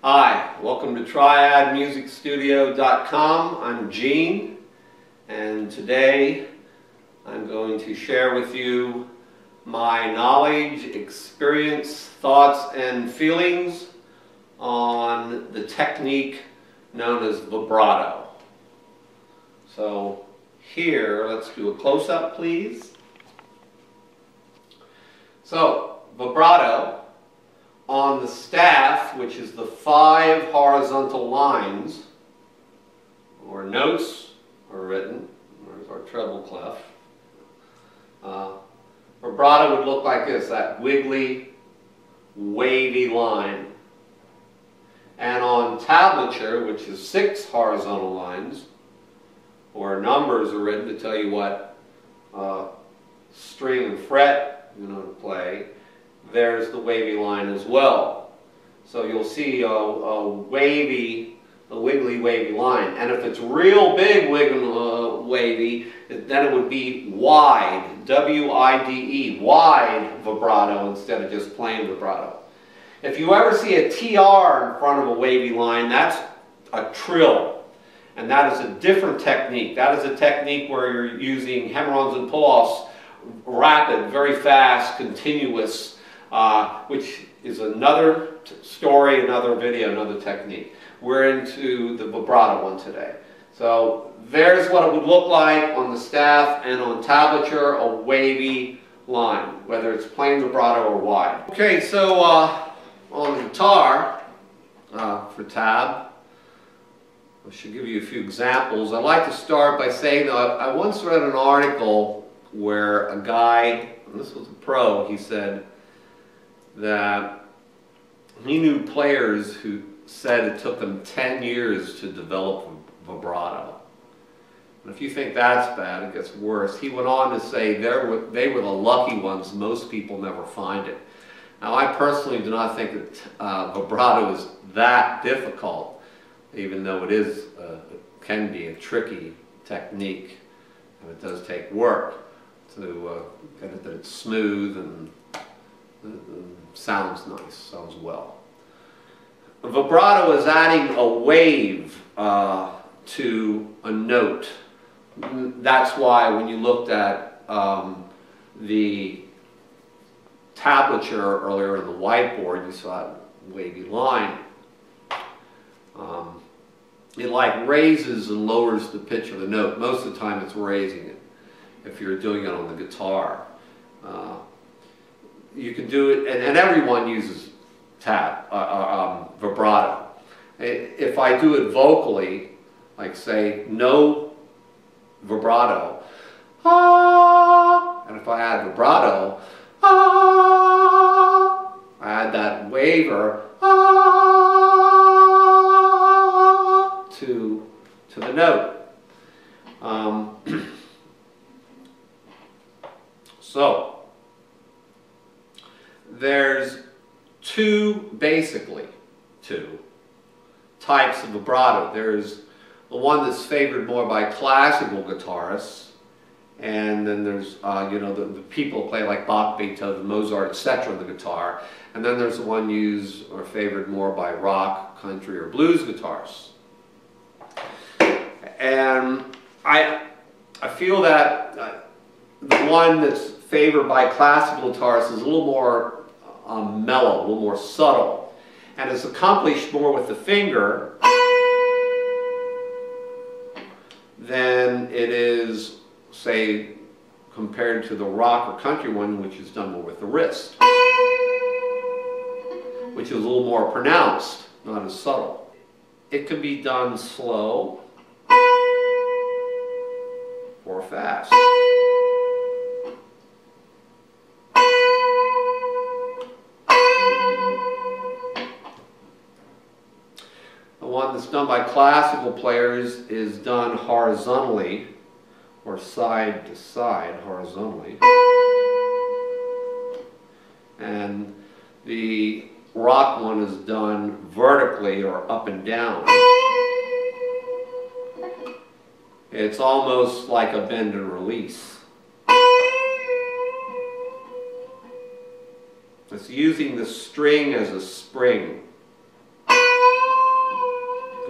Hi, welcome to triadmusicstudio.com. I'm Gene, and today I'm going to share with you my knowledge, experience, thoughts, and feelings on the technique known as vibrato. So here, let's do a close-up, please. So, vibrato, on the staff, which is the 5 horizontal lines, or notes are written. There's our treble clef. Vibrato would look like this, that wiggly, wavy line. And on tablature, which is 6 horizontal lines, or numbers are written to tell you what string and fret you're going to play, there's the wavy line as well. So you'll see a wiggly wavy line. And if it's real big wavy, then it would be wide, W-I-D-E, wide vibrato instead of just plain vibrato. If you ever see a TR in front of a wavy line, that's a trill. And that is a different technique. That is a technique where you're using hammer-ons and pull-offs, rapid, very fast, continuous, which is another story, another video, another technique. We're into the vibrato one today. So there's what it would look like on the staff and on tablature, a wavy line, whether it's plain vibrato or wide. Okay, so on the guitar, for tab, I should give you a few examples. I'd like to start by saying that I once read an article where a guy, and this was a pro, he said that he knew players who said it took them 10 years to develop vibrato. And if you think that's bad, it gets worse. He went on to say they were the lucky ones. Most people never find it. Now, I personally do not think that vibrato is that difficult, even though it can be a tricky technique, and it does take work to get it that it's smooth and sounds nice, sounds well. Vibrato is adding a wave to a note. That's why when you looked at the tablature earlier in the whiteboard, you saw that wavy line. It like raises and lowers the pitch of the note. Most of the time it's raising it if you're doing it on the guitar. You can do it, and everyone uses vibrato. If I do it vocally, like say no vibrato, and if I add vibrato, I add that waver to the note. So there's basically two types of vibrato. There's the one that's favored more by classical guitarists, and then there's the people who play like Bach, Beethoven, Mozart, etc. on the guitar, and then there's the one used or favored more by rock, country, or blues guitarists. And I feel that the one that's favored by classical guitarists is a little more mellow, a little more subtle, and it's accomplished more with the finger than it is, say, compared to the rock or country one, which is done more with the wrist, which is a little more pronounced, not as subtle. It can be done slow or fast. The one that's done by classical players is done horizontally, or side to side horizontally. And the rock one is done vertically, or up and down. It's almost like a bend and release. It's using the string as a spring.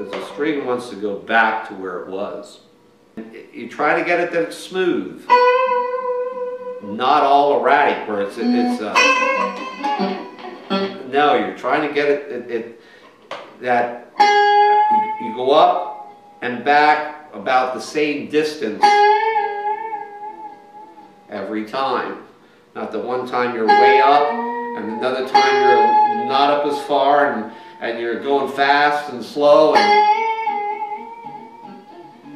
because the string wants to go back to where it was. You try to get it that it's smooth, not all erratic where no, you're trying to get it that you go up and back about the same distance every time. Not that one time you're way up and another time you're not up as far and you're going fast and slow.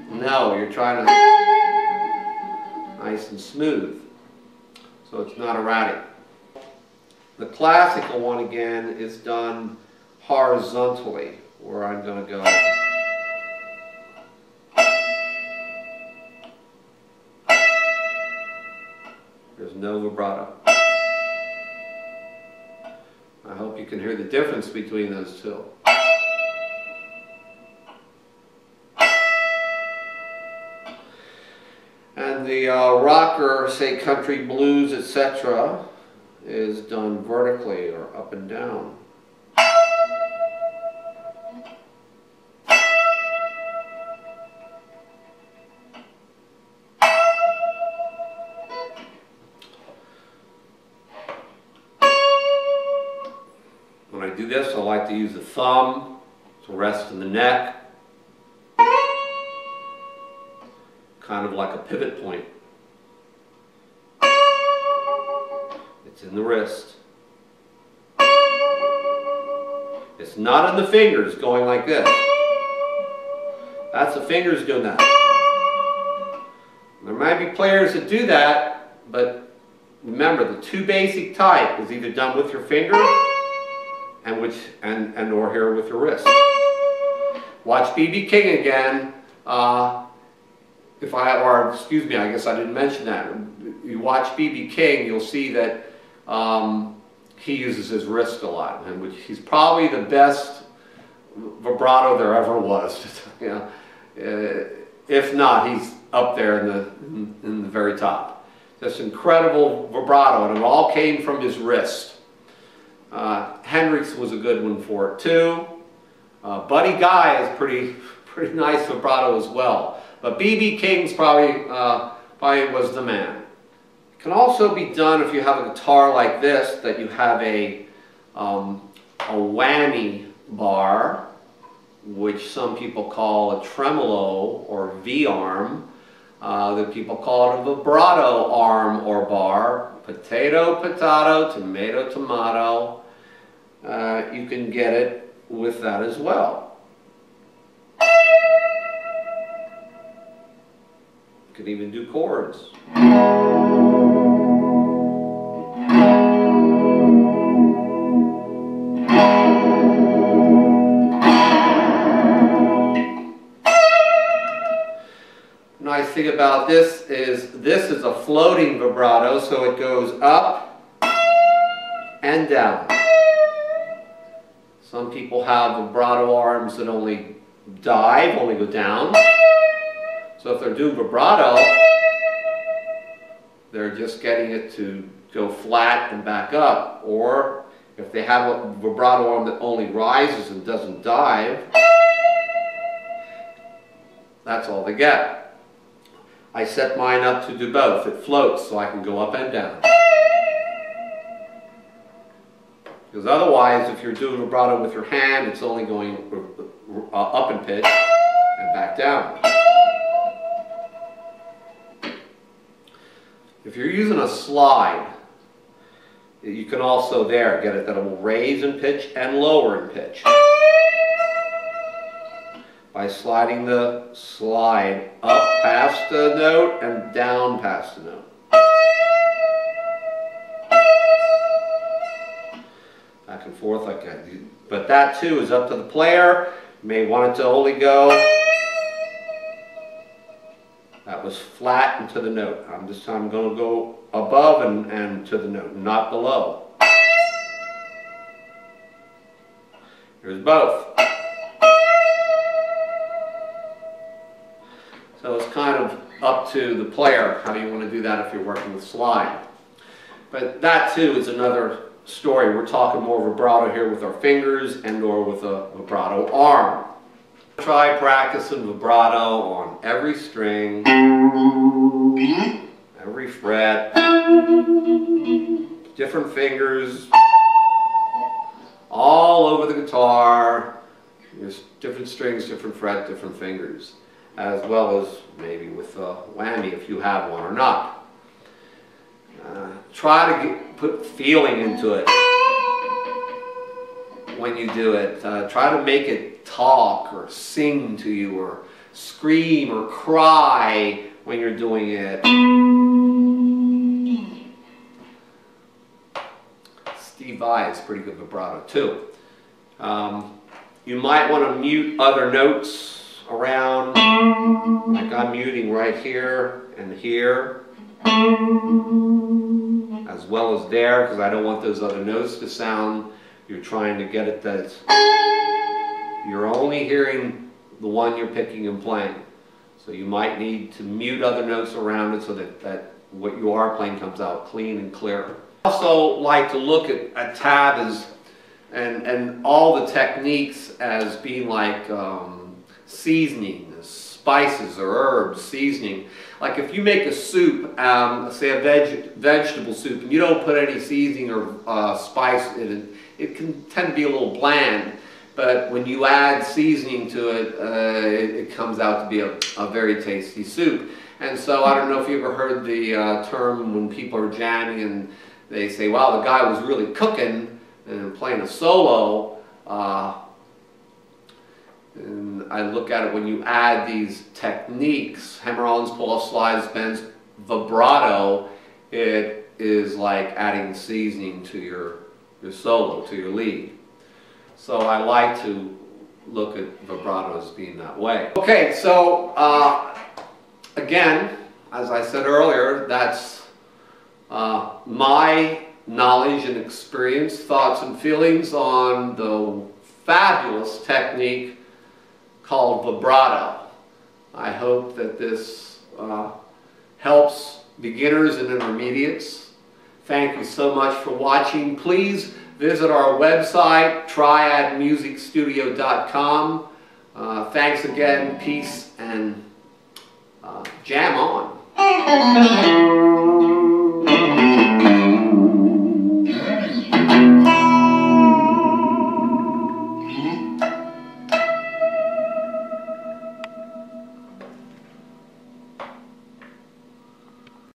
No, you're trying to nice and smooth, so it's not erratic. The classical one again is done horizontally, where I'm going to go. There's no vibrato. I hope you can hear the difference between those two. And the rocker, say country blues, etc., is done vertically or up and down. When I do this, I like to use the thumb to rest in the neck, kind of like a pivot point. It's in the wrist. It's not in the fingers going like this. That's the fingers doing that. There might be players that do that, but remember the two basic type is either done with your finger and or here with your wrist. Watch B.B. King again. Excuse me, I guess I didn't mention that. You watch B.B. King, you'll see that he uses his wrist a lot, and he's probably the best vibrato there ever was. You know, if not, he's up there in the very top. This incredible vibrato, and it all came from his wrist. Hendrix was a good one for it too. Buddy Guy is pretty nice vibrato as well. But B.B. King's probably was the man. It can also be done if you have a guitar like this, that you have a whammy bar, which some people call a tremolo or V-arm. That people call it a vibrato arm or bar. Potato, potato, tomato, tomato. You can get it with that as well. You can even do chords. Nice thing about this is a floating vibrato, so it goes up and down. Some people have vibrato arms that only dive, only go down. So if they're doing vibrato, they're just getting it to go flat and back up. Or if they have a vibrato arm that only rises and doesn't dive, that's all they get. I set mine up to do both. It floats so I can go up and down. Because otherwise, if you're doing vibrato with your hand, it's only going up in pitch and back down. If you're using a slide, you can also get it that it will raise in pitch and lower in pitch. By sliding the slide up past the note and down past the note. Back and forth like that. But that too is up to the player. You may want it to only go. That was flat and to the note. This time I'm going to go above and to the note, not below. Here's both. So it's kind of up to the player how you want to do that if you're working with slide. But that too is another story. We're talking more vibrato here with our fingers and or with a vibrato arm. Try practicing vibrato on every string, every fret, different fingers, all over the guitar. There's different strings, different fret, different fingers, as well as maybe with a whammy if you have one or not. Try to put feeling into it when you do it. Try to make it talk or sing to you or scream or cry when you're doing it. Steve Vai is pretty good vibrato too. You might want to mute other notes around, like I'm muting right here and here, as well as there, because I don't want those other notes to sound. You're trying to get it that you're only hearing the one you're picking and playing. So you might need to mute other notes around it so that what you are playing comes out clean and clear. I also like to look at tab as and all the techniques as being like seasoning, spices or herbs, seasoning. Like if you make a soup, say a vegetable soup, and you don't put any seasoning or spice in it, it can tend to be a little bland. But when you add seasoning to it, it comes out to be a very tasty soup. And so I don't know if you ever heard the term when people are jamming and they say, wow, the guy was really cooking and playing a solo. And I look at it when you add these techniques, hammer-ons, pull-off, slides, bends, vibrato, it is like adding seasoning to your solo, to your lead. So I like to look at vibrato as being that way. Okay, so again, as I said earlier, that's my knowledge and experience, thoughts and feelings on the fabulous technique called vibrato. I hope that this helps beginners and intermediates. Thank you so much for watching. Please visit our website, triadmusicstudio.com. Thanks again, peace, and jam on.